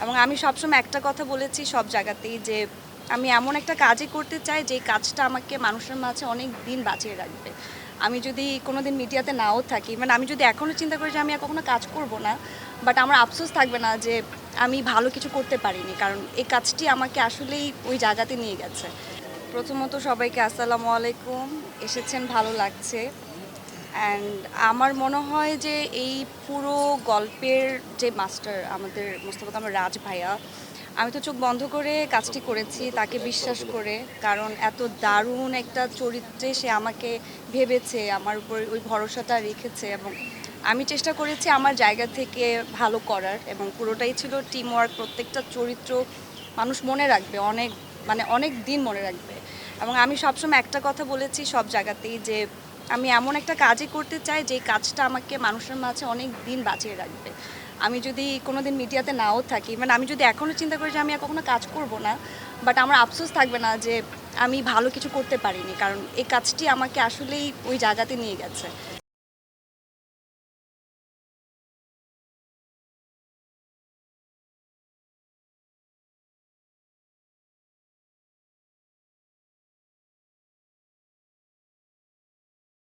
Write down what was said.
এবং আমি সবসময় একটা কথা বলেছি সব জায়গাতেই যে আমি এমন একটা কাজই করতে চাই যে কাজটা আমাকে মানুষের মাঝে অনেক দিন বাঁচিয়ে রাখবে। আমি যদি কোনোদিন মিডিয়াতে নাও থাকি, মানে আমি যদি এখনও চিন্তা করি যে আমি আর কখনো কাজ করব না, বাট আমার আফসোস থাকবে না যে আমি ভালো কিছু করতে পারিনি, কারণ এই কাজটি আমাকে আসলেই ওই জায়গাতে নিয়ে গেছে। প্রথমত সবাইকে আসসালামু আলাইকুম। এসেছেন, ভালো লাগছে। অ্যান্ড আমার মনে হয় যে এই পুরো গল্পের যে মাস্টার আমাদের মোস্তফা কামাল রাজ ভাইয়া, আমি তো চোখ বন্ধ করে কাজটি করেছি তাকে বিশ্বাস করে, কারণ এত দারুণ একটা চরিত্রে সে আমাকে ভেবেছে, আমার উপর ওই ভরসাটা রেখেছে এবং আমি চেষ্টা করেছি আমার জায়গা থেকে ভালো করার, এবং পুরোটাই ছিল টিম ওয়ার্ক। প্রত্যেকটা চরিত্র মানুষ মনে রাখবে অনেক, মানে অনেক দিন মনে রাখবে। এবং আমি সবসময় একটা কথা বলেছি সব জায়গাতেই যে আমি এমন একটা কাজই করতে চাই যে কাজটা আমাকে মানুষের মাঝে অনেক দিন বাঁচিয়ে রাখবে। আমি যদি কোনোদিন মিডিয়াতে নাও থাকি, মানে আমি যদি এখনও চিন্তা করি যে আমি আর কখনো কাজ করব না, বাট আমার আফসোস থাকবে না যে আমি ভালো কিছু করতে পারিনি, কারণ এই কাজটি আমাকে আসলেই ওই জায়গাতে নিয়ে গেছে।